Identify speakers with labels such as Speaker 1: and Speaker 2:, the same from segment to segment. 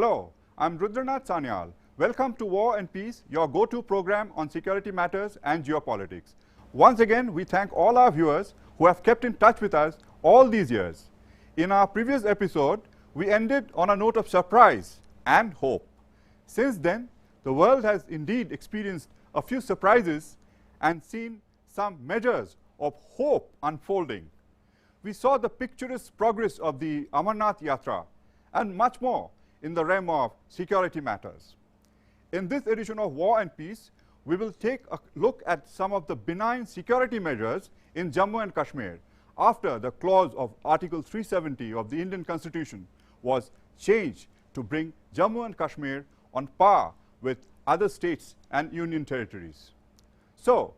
Speaker 1: Hello, I'm Rudranath Sanyal. Welcome to War and Peace, your go-to program on security matters and geopolitics. Once again, we thank all our viewers who have kept in touch with us all these years. In our previous episode, we ended on a note of surprise and hope. Since then, the world has indeed experienced a few surprises and seen some measures of hope unfolding. We saw the picturesque progress of the Amarnath Yatra and much more in the realm of security matters. In this edition of War and Peace, we will take a look at some of the benign security measures in Jammu and Kashmir after the clause of Article 370 of the Indian Constitution was changed to bring Jammu and Kashmir on par with other states and union territories. So,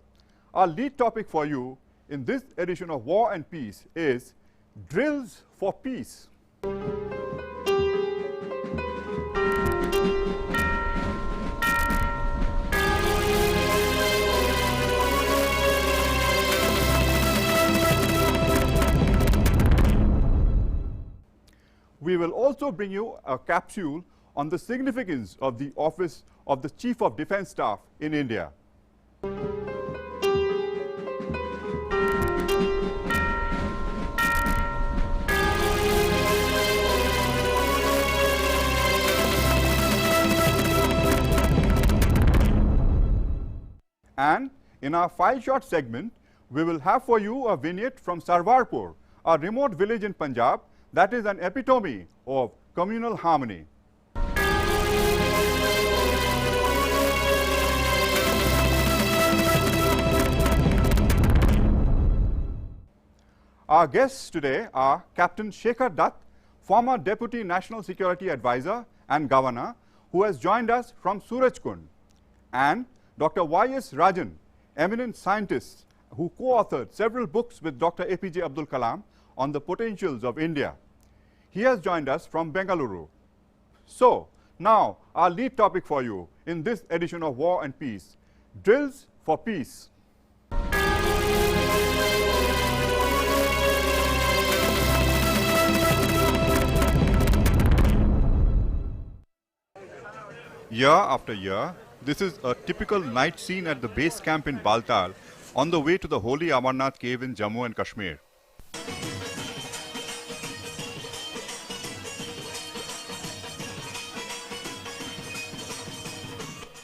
Speaker 1: our lead topic for you in this edition of War and Peace is Drills for Peace. We will also bring you a capsule on the significance of the Office of the Chief of Defence Staff in India. And in our file shot segment, we will have for you a vignette from Sarwarpur, a remote village in Punjab that is an epitome of communal harmony. Our guests today are Captain Shekhar Dutt, former Deputy National Security Advisor and Governor, who has joined us from Surajkund, and Dr. Y.S. Rajan, eminent scientist who co-authored several books with Dr. APJ Abdul Kalam on the potentials of India. He has joined us from Bengaluru. So, now our lead topic for you in this edition of War and Peace, Drills for Peace. Year after year, this is a typical night scene at the base camp in Baltal on the way to the holy Amarnath cave in Jammu and Kashmir.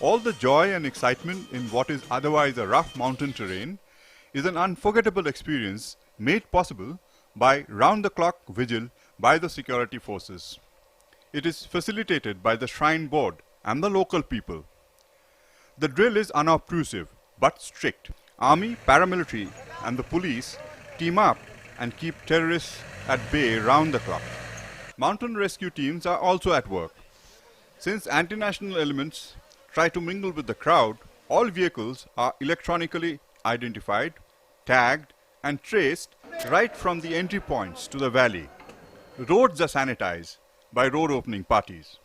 Speaker 1: All the joy and excitement in what is otherwise a rough mountain terrain is an unforgettable experience made possible by round-the-clock vigil by the security forces. It is facilitated by the Shrine Board and the local people. The drill is unobtrusive but strict. Army, paramilitary and the police team up and keep terrorists at bay round the clock. Mountain rescue teams are also at work. Since anti-national elements try to mingle with the crowd, all vehicles are electronically identified, tagged and traced right from the entry points to the valley. Roads are sanitized by road opening parties.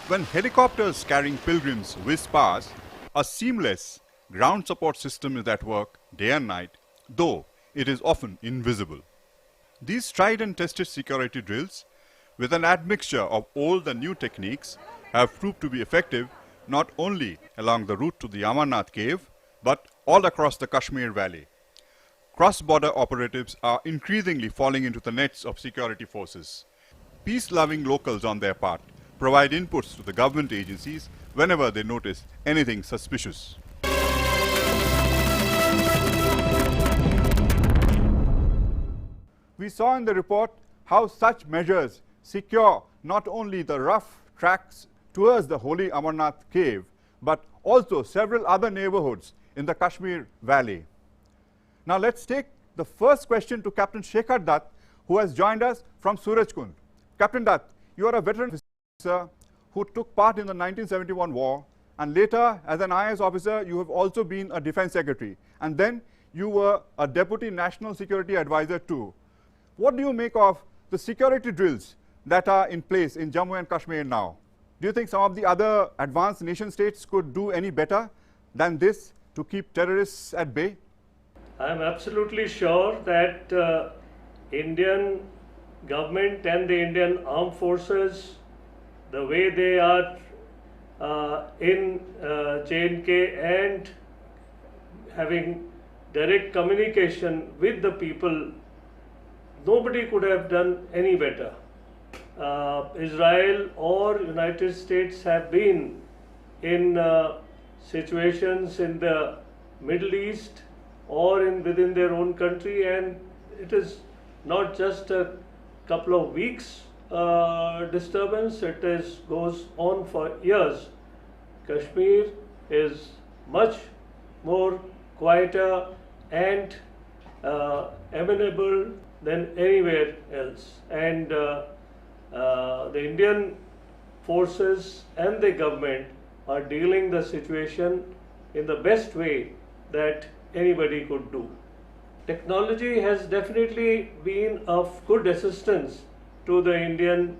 Speaker 1: When helicopters carrying pilgrims whiz past, a seamless ground support system is at work day and night, though it is often invisible. These tried and tested security drills, with an admixture of old and new techniques, have proved to be effective not only along the route to the Amarnath cave, but all across the Kashmir Valley. Cross-border operatives are increasingly falling into the nets of security forces. Peace-loving locals on their part provide inputs to the government agencies whenever they notice anything suspicious. We saw in the report how such measures secure not only the rough tracks towards the holy Amarnath cave, but also several other neighborhoods in the Kashmir Valley. Now let's take the first question to Captain Shekhar Dutt, who has joined us from Surajkund. Captain Dutt, you are a veteran officer who took part in the 1971 war, and later as an IAS officer you have also been a defense secretary, and then you were a deputy national security advisor too. What do you make of the security drills that are in place in Jammu and Kashmir now? Do you think some of the other advanced nation states could do any better than this to keep terrorists at bay?
Speaker 2: I am absolutely sure that Indian government and the Indian armed forces, the way they are in J&K and having direct communication with the people, nobody could have done any better. Israel or United States have been in situations in the Middle East or within their own country, and it is not just a couple of weeks disturbance, it goes on for years. Kashmir is much more quieter and amenable than anywhere else, and the Indian forces and the government are dealing the situation in the best way that anybody could do. Technology has definitely been of good assistance to the Indian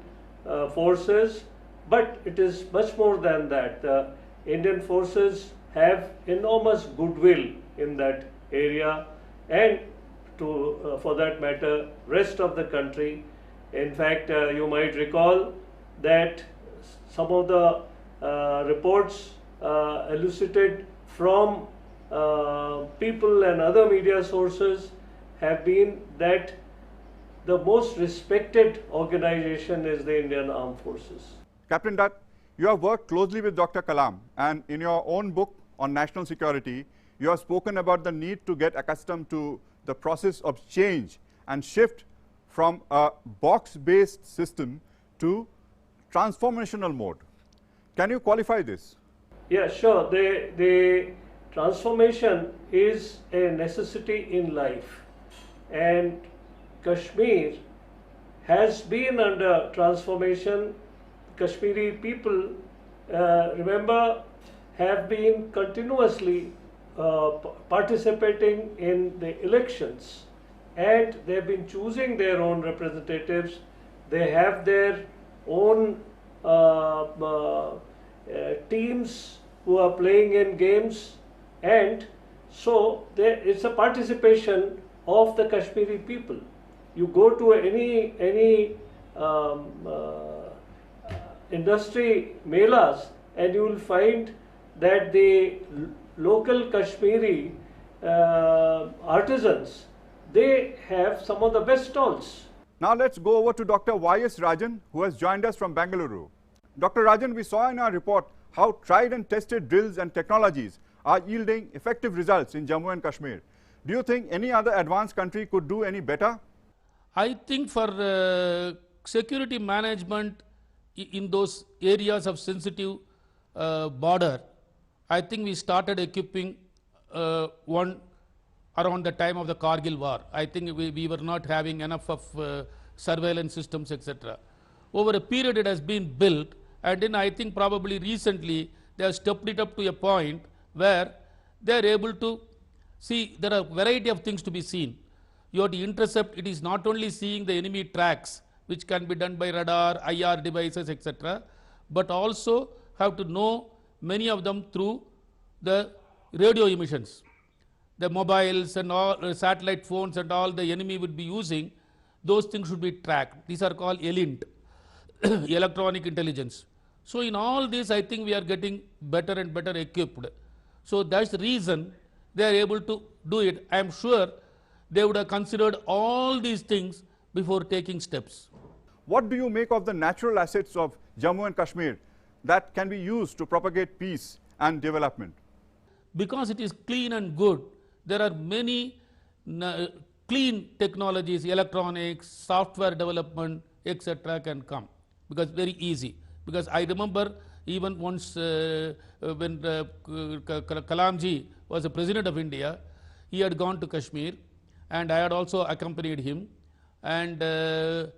Speaker 2: forces, but it is much more than that. The Indian forces have enormous goodwill in that area, and for that matter, rest of the country. In fact, you might recall that some of the reports elicited from people and other media sources have been that the most respected organization is the Indian Armed Forces.
Speaker 1: Captain Dutt, you have worked closely with Dr. Kalam, and in your own book on national security, you have spoken about the need to get accustomed to the process of change and shift from a box-based system to transformational mode. Can you qualify this?
Speaker 2: Yeah, sure. The transformation is a necessity in life, and Kashmir has been under transformation. Kashmiri people, remember, have been continuously participating in the elections, and they have been choosing their own representatives. They have their own teams who are playing in games, and so it's a participation of the Kashmiri people. You go to any industry melas, and you will find that the local Kashmiri artisans, they have some of the best stalls.
Speaker 1: Now let's go over to Dr. Y.S. Rajan, who has joined us from Bengaluru. Dr. Rajan, we saw in our report how tried and tested drills and technologies are yielding effective results in Jammu and Kashmir. Do you think any other advanced country could do any better?
Speaker 3: I think for security management in those areas of sensitive border, I think we started equipping one around the time of the Kargil war. I think we were not having enough of surveillance systems, etc. Over a period it has been built, and then I think probably recently they have stepped it up to a point where they are able to see there are a variety of things to be seen. You have to intercept, it is not only seeing the enemy tracks, which can be done by radar, IR devices, etc., but also have to know many of them through the radio emissions. The mobiles and all satellite phones and all the enemy would be using, those things should be tracked. These are called ELINT, electronic intelligence. So in all this, I think we are getting better and better equipped. So that's the reason they are able to do it. I am sure they would have considered all these things before taking steps.
Speaker 1: What do you make of the natural assets of Jammu and Kashmir that can be used to propagate peace and development?
Speaker 3: Because it is clean and good, there are many clean technologies, electronics, software development, etc. can come, because very easy. Because I remember even once when Kalamji was the President of India, he had gone to Kashmir, and I had also accompanied him, and they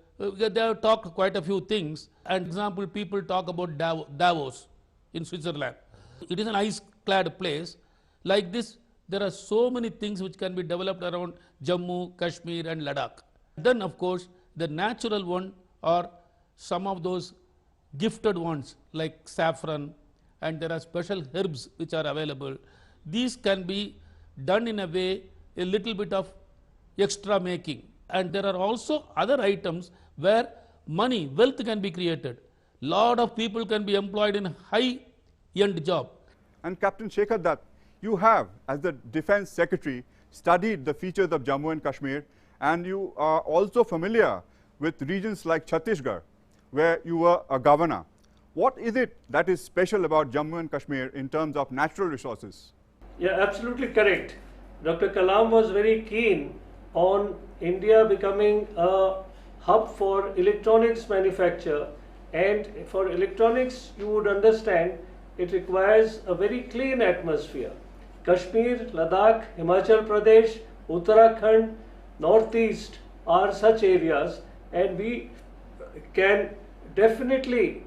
Speaker 3: have talked quite a few things. And example, people talk about Davos in Switzerland. It is an ice-clad place. Like this, there are so many things which can be developed around Jammu, Kashmir and Ladakh. Then of course, the natural one are some of those gifted ones like saffron, and there are special herbs which are available. These can be done in a way, a little bit of extra making. And there are also other items where money, wealth can be created. Lot of people can be employed in high-end job.
Speaker 1: And Captain Shekhar Dutt, you have, as the Defence Secretary, studied the features of Jammu and Kashmir, and you are also familiar with regions like Chhattisgarh, where you were a governor. What is it that is special about Jammu and Kashmir in terms of natural resources?
Speaker 2: Yeah, absolutely correct. Dr. Kalam was very keen on India becoming a hub for electronics manufacture, and for electronics you would understand it requires a very clean atmosphere. Kashmir, Ladakh, Himachal Pradesh, Uttarakhand, Northeast are such areas, and we can definitely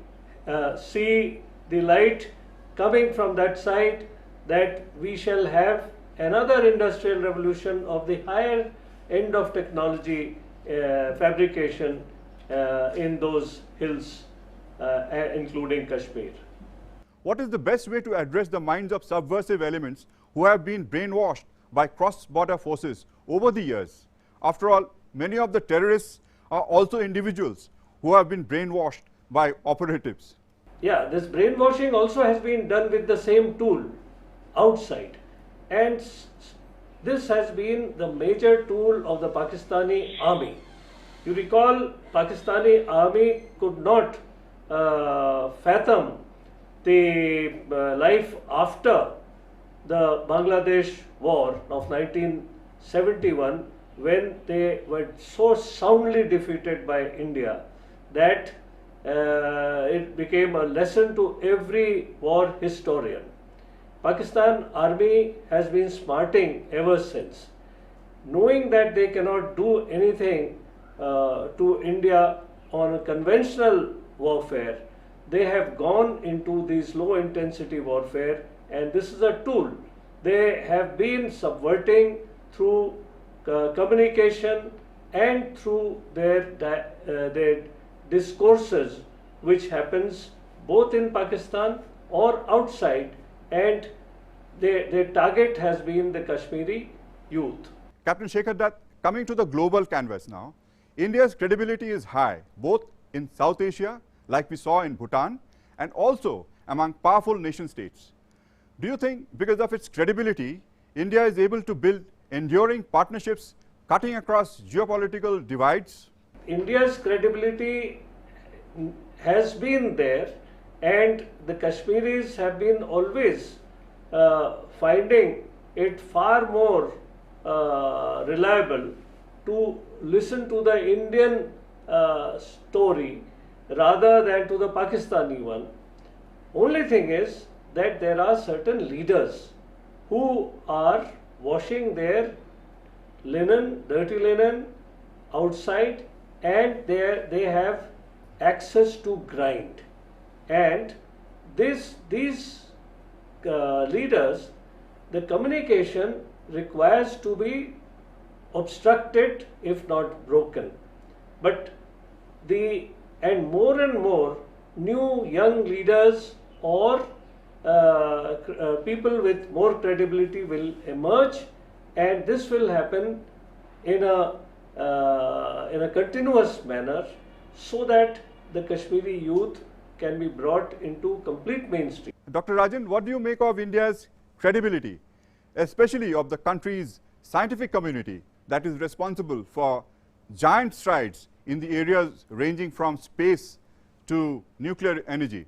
Speaker 2: see the light coming from that side, that we shall have another industrial revolution of the higher end of technology fabrication in those hills, including Kashmir.
Speaker 1: What is the best way to address the minds of subversive elements who have been brainwashed by cross-border forces over the years? After all, many of the terrorists are also individuals who have been brainwashed by operatives.
Speaker 2: Yeah, this brainwashing also has been done with the same tool outside, and this has been the major tool of the Pakistani army. You recall, Pakistani army could not fathom the life after the Bangladesh war of 1971, when they were so soundly defeated by India that it became a lesson to every war historian. Pakistan army has been smarting ever since. Knowing that they cannot do anything to India on a conventional warfare, they have gone into these low intensity warfare, and this is a tool. They have been subverting through communication and through their discourses, which happens both in Pakistan or outside, and their target has been the Kashmiri youth.
Speaker 1: Captain Shekhar Dutt, coming to the global canvas now, India's credibility is high, both in South Asia, like we saw in Bhutan, and also among powerful nation states. Do you think because of its credibility, India is able to build enduring partnerships cutting across geopolitical divides?
Speaker 2: India's credibility has been there, and the Kashmiris have been always finding it far more reliable to listen to the Indian story rather than to the Pakistani one. Only thing is that there are certain leaders who are washing their linen, dirty linen outside, and they have access to grind. And these leaders, the communication requires to be obstructed if not broken. But more and more new young leaders or people with more credibility will emerge, and this will happen in a continuous manner, so that the Kashmiri youth can be brought into complete mainstream.
Speaker 1: Dr. Rajan, what do you make of India's credibility, especially of the country's scientific community that is responsible for giant strides in the areas ranging from space to nuclear energy?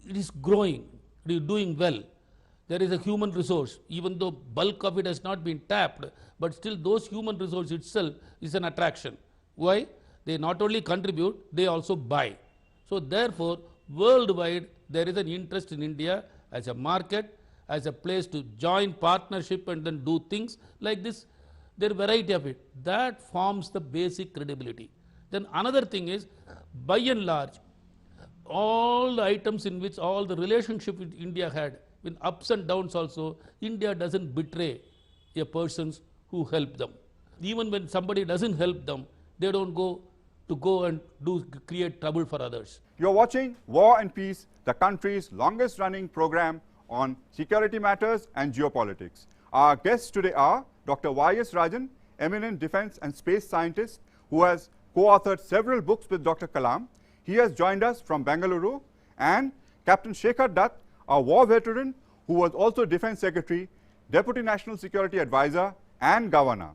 Speaker 3: It is growing, it is doing well. There is a human resource, even though bulk of it has not been tapped, but still those human resource itself is an attraction. Why? They not only contribute, they also buy. So therefore, worldwide, there is an interest in India as a market, as a place to join partnership and then do things like this. There are variety of it. That forms the basic credibility. Then another thing is, by and large, all the items in which all the relationship with India had, with ups and downs also, India doesn't betray a persons who help them. Even when somebody doesn't help them, they don't go and create trouble for others.
Speaker 1: You're watching War and Peace, the country's longest running program on security matters and geopolitics. Our guests today are Dr. Y.S. Rajan, eminent defense and space scientist who has co-authored several books with Dr. Kalam. He has joined us from Bengaluru, and Captain Shekhar Dutt, a war veteran who was also Defense Secretary, Deputy National Security Advisor and Governor.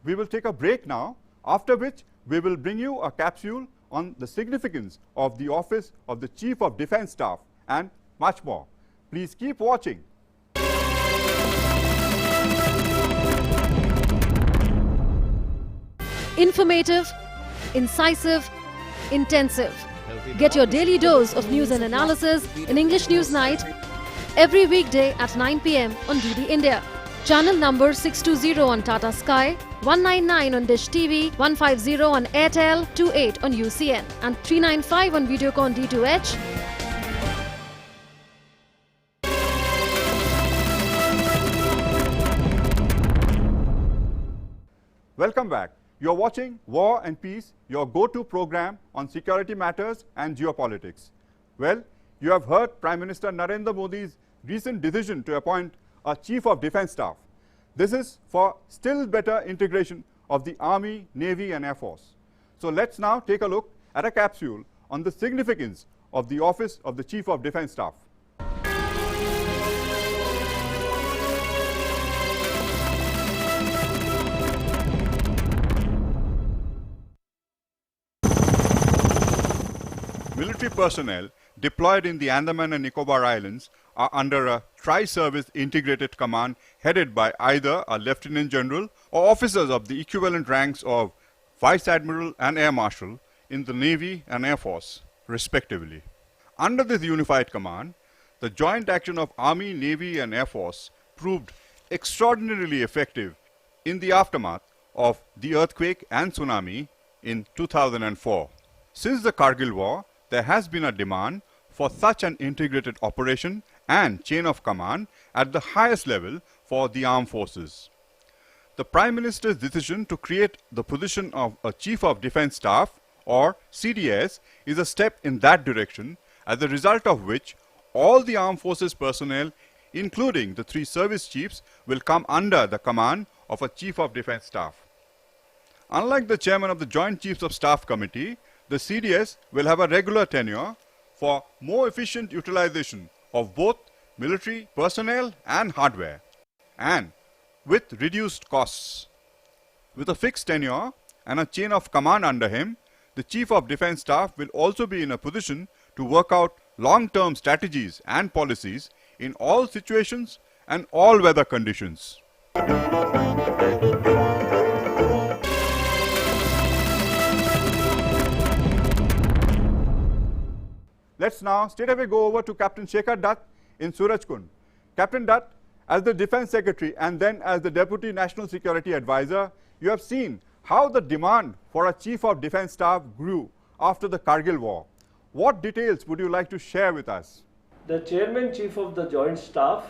Speaker 1: We will take a break now, after which we will bring you a capsule on the significance of the office of the Chief of Defense Staff and much more. Please keep watching.
Speaker 4: Informative, incisive, intensive. Get your daily dose of news and analysis in English News Night every weekday at 9 p.m. on DD India. Channel number 620 on Tata Sky, 199 on Dish TV, 150 on Airtel, 28 on UCN and 395 on Videocon D2H.
Speaker 1: Welcome back. You're watching War and Peace, your go-to program on security matters and geopolitics. Well, you have heard Prime Minister Narendra Modi's recent decision to appoint a Chief of Defense Staff. This is for still better integration of the Army, Navy and Air Force. So let's now take a look at a capsule on the significance of the office of the Chief of Defense Staff. Military personnel deployed in the Andaman and Nicobar Islands are under a tri-service integrated command headed by either a Lieutenant General or officers of the equivalent ranks of Vice Admiral and Air Marshal in the Navy and Air Force, respectively. Under this unified command, the joint action of Army, Navy and Air Force proved extraordinarily effective in the aftermath of the earthquake and tsunami in 2004. Since the Kargil War, there has been a demand for such an integrated operation and chain of command at the highest level for the armed forces. The Prime Minister's decision to create the position of a Chief of Defence Staff or CDS is a step in that direction, as a result of which all the armed forces personnel, including the 3 service chiefs, will come under the command of a Chief of Defence Staff. Unlike the chairman of the Joint Chiefs of Staff Committee, the CDS will have a regular tenure for more efficient utilization of both military personnel and hardware, and with reduced costs. With a fixed tenure and a chain of command under him, the Chief of Defence Staff will also be in a position to work out long-term strategies and policies in all situations and all weather conditions. Let's now straight away go over to Captain Shekhar Dutt in Surajkund. Captain Dutt, as the Defense Secretary and then as the Deputy National Security Advisor, you have seen how the demand for a Chief of Defence Staff grew after the Kargil War. What details would you like to share with us?
Speaker 2: The Chairman Chief of the Joint Staff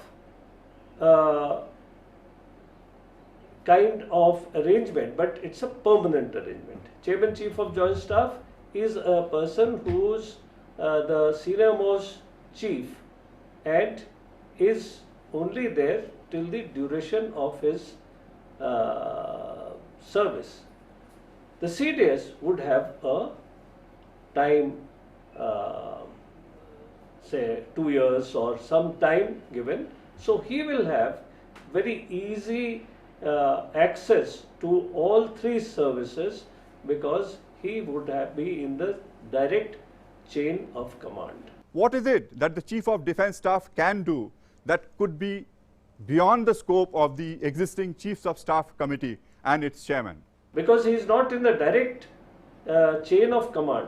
Speaker 2: kind of arrangement, but it's a permanent arrangement. Chairman Chief of Joint Staff is a person who's the senior most chief and is only there till the duration of his service. The CDS would have a time, say 2 years or some time given, so he will have very easy access to all 3 services because he would be in the direct chain of command.
Speaker 1: What is it that the Chief of Defence Staff can do that could be beyond the scope of the existing Chiefs of Staff Committee and its chairman?
Speaker 2: Because he is not in the direct chain of command.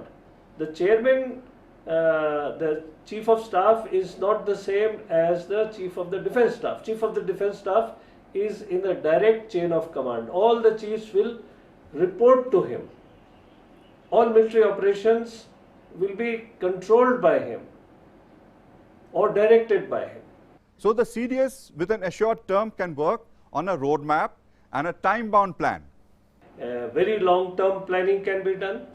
Speaker 2: The chairman, the Chief of Staff is not the same as the Chief of the Defence Staff. Chief of the Defence Staff is in the direct chain of command. All the chiefs will report to him. All military operations will be controlled by him or directed by him.
Speaker 1: So the CDS with an assured term can work on a roadmap and a time-bound plan.
Speaker 2: Very long-term planning can be done.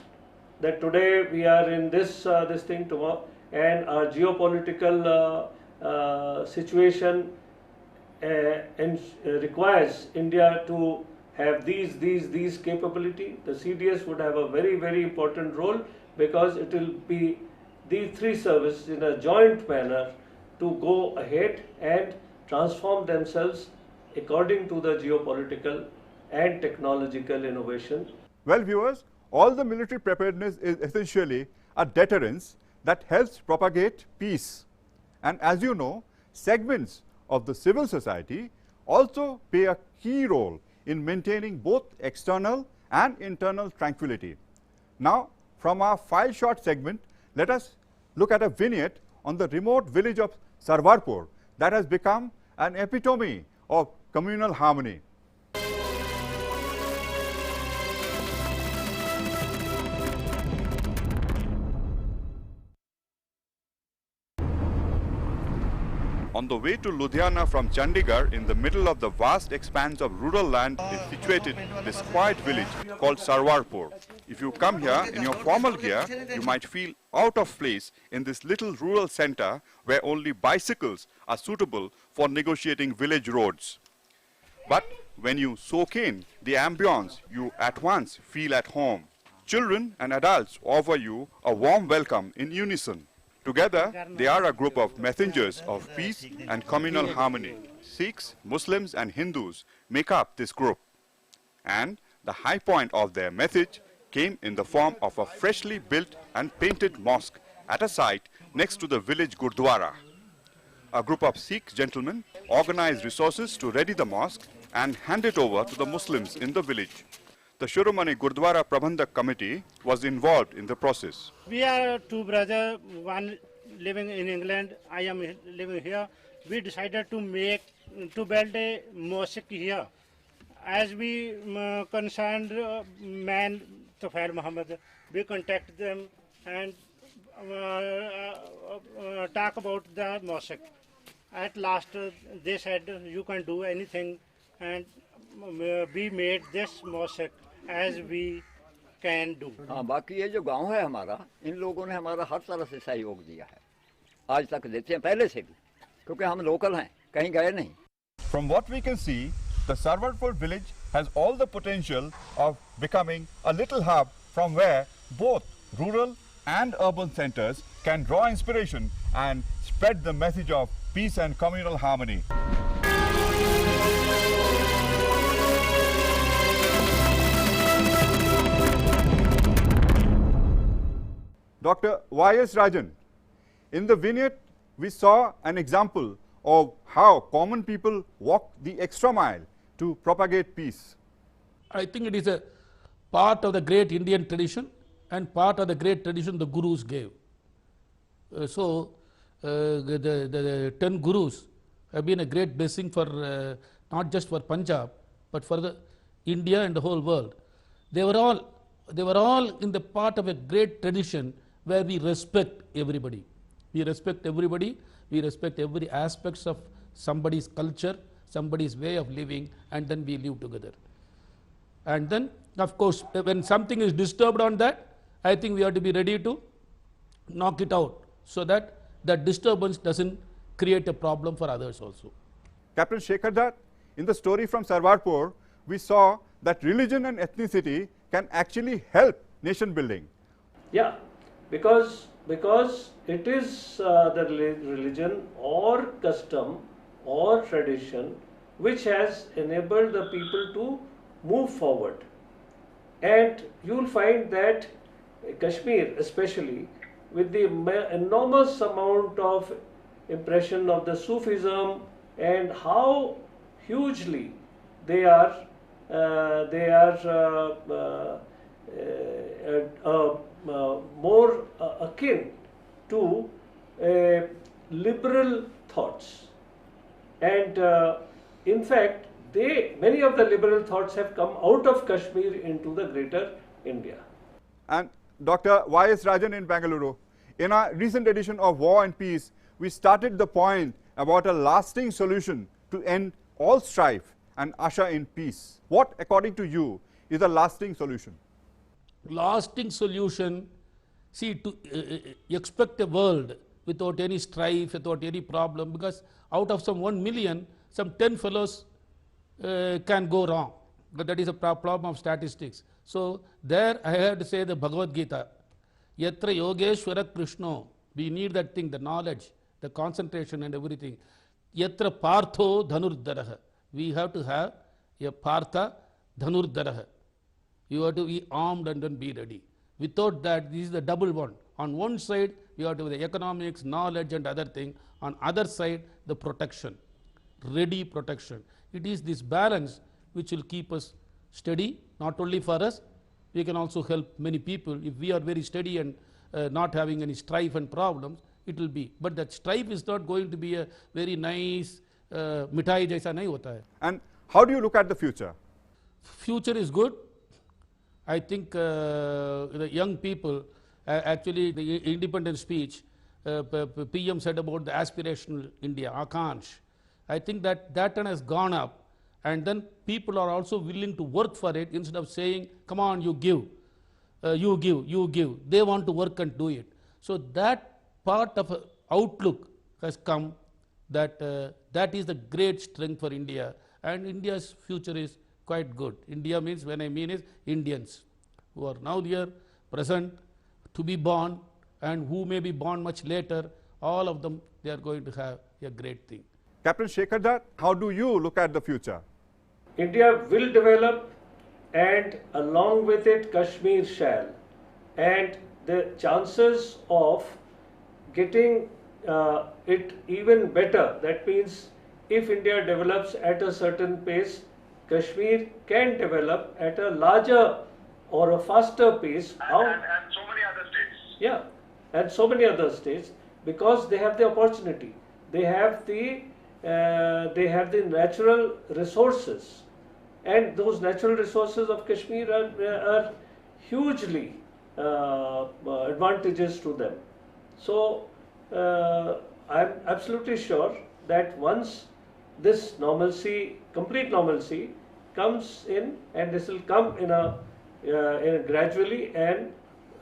Speaker 2: That today we are in this thing tomorrow, and our geopolitical situation requires India to have these capability, the CDS would have a very important role, because it will be these three services in a joint manner to go ahead and transform themselves according to the geopolitical and technological innovation.
Speaker 1: Well, viewers, all the military preparedness is essentially a deterrence that helps propagate peace. And as you know, segments of the civil society also play a key role in maintaining both external and internal tranquility. Now, from our file short segment, let us look at a vignette on the remote village of Sarwarpur that has become an epitome of communal harmony. On the way to Ludhiana from Chandigarh, in the middle of the vast expanse of rural land is situated this quiet village called Sarwarpur. If you come here in your formal gear, you might feel out of place in this little rural center where only bicycles are suitable for negotiating village roads. But when you soak in the ambience, you at once feel at home. Children and adults offer you a warm welcome in unison. Together, they are a group of messengers of peace and communal harmony. Sikhs, Muslims and Hindus make up this group. And the high point of their message came in the form of a freshly built and painted mosque at a site next to the village Gurdwara. A group of Sikh gentlemen organized resources to ready the mosque and hand it over to the Muslims in the village. The Shiromani Gurdwara Prabandhak Committee was involved in the process.
Speaker 5: We are two brothers, one living in England, I am living here. We decided to build a mosque here. As we concerned man Tafail Muhammad, we contact them and talk about the mosque. At last they said you can do anything, and we made this mosque as we can do.
Speaker 6: हाँ, बाकी ये जो गांव है हमारा, इन लोगों ने हमारा हर तरह से सहयोग दिया है, आज तक देते हैं, पहले से भी, क्योंकि हम लोकल हैं, कहीं गए नहीं.
Speaker 1: From what we can see, the Sarwarpur village has all the potential of becoming a little hub from where both rural and urban centers can draw inspiration and spread the message of peace and communal harmony. Dr. Y.S. Rajan, in the vignette, we saw an example of how common people walk the extra mile to propagate peace.
Speaker 3: I think it is a part of the great Indian tradition and part of the great tradition the Gurus gave. The 10 Gurus have been a great blessing for not just for Punjab, but for the India and the whole world. They were all in the part of a great tradition where we respect everybody. We respect everybody, we respect every aspects of somebody's culture, somebody's way of living, and then we live together. And then, of course, when something is disturbed on that, I think we have to be ready to knock it out so that that disturbance doesn't create a problem for others also.
Speaker 1: Captain Shekhar Dutt, in the story from Sarwarpur, we saw that religion and ethnicity can actually help nation building.
Speaker 2: Yeah, because it is the religion or custom or tradition which has enabled the people to move forward. And you will find that Kashmir especially, with the enormous amount of impression of the Sufism and how hugely they are more akin to liberal thoughts, and in fact many of the liberal thoughts have come out of Kashmir into the greater India.
Speaker 1: And Dr. Y.S. Rajan in Bangalore, in our recent edition of War and Peace, we started the point about a lasting solution to end all strife and usher in peace. What, according to you, is a lasting solution?
Speaker 3: Lasting solution, see, to expect a world without any strife, without any problem, because out of some 1 million, some 10 fellows can go wrong. but that is a problem of statistics. So there I had to say the Bhagavad Gita, Yatra Yogeshwara Krishno, we need that thing, the knowledge, the concentration and everything. Yatra Partho Dhanurdaraha, we have to have a Partha Dhanurdaraha. You have to be armed and then be ready. Without that, this is the double one. On one side, you have to have the economics, knowledge and other thing. On other side, the protection, ready protection. It is this balance which will keep us steady, not only for us, we can also help many people. If we are very steady and not having any strife and problems, it will be. But that strife is not going to be a very nice, mithai jaisa nahi hota hai.
Speaker 1: And how do you look at the future?
Speaker 3: Future is good. I think the young people, actually the independence speech, PM said about the aspirational India, Akansh. I think that one has gone up, and then people are also willing to work for it instead of saying, come on, you give, you give, you give. They want to work and do it. So that part of outlook has come, that that is the great strength for India, and India's future is quite good. India means, when I mean is Indians who are now here, present, to be born, and who may be born much later, all of them, they are going to have a great thing.
Speaker 1: Captain Shekhar Dutt, how do you look at the future?
Speaker 2: India will develop, and along with it Kashmir shall, and the chances of getting it even better, that means if India develops at a certain pace, Kashmir can develop at a larger or a faster pace.
Speaker 7: And so many other states.
Speaker 2: Yeah, and so many other states, because they have the opportunity, they have the natural resources, and those natural resources of Kashmir are hugely advantageous to them. So I'm absolutely sure that once this normalcy, complete normalcy, comes in, and this will come in a gradually and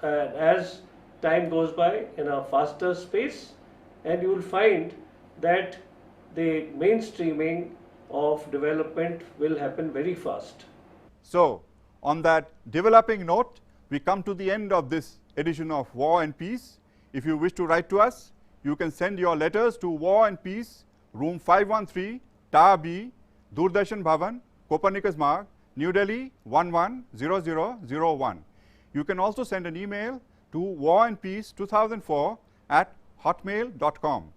Speaker 2: as time goes by in a faster space, and you will find that the mainstreaming of development will happen very fast.
Speaker 1: So, on that developing note, we come to the end of this edition of War and Peace. If you wish to write to us, you can send your letters to War and Peace, Room 513, Tower B, Doordarshan Bhavan, Copernicus Marg, New Delhi 110001. You can also send an email to warandpeace2004@hotmail.com.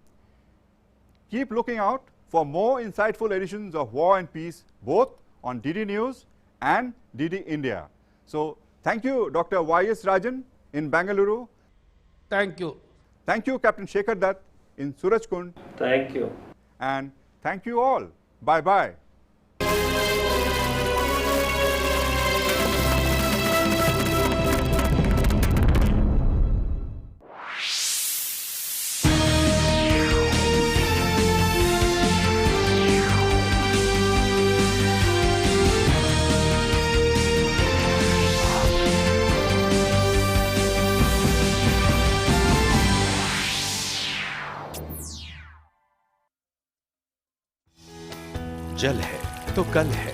Speaker 1: Keep looking out for more insightful editions of War and Peace, both on DD News and DD India. So, thank you, Dr. Y.S. Rajan in Bangalore.
Speaker 3: Thank you.
Speaker 1: Thank you, Captain Shekhar Dutt in Surajkund.
Speaker 2: Thank you.
Speaker 1: And thank you all. Bye-bye.
Speaker 8: जल है तो कल है,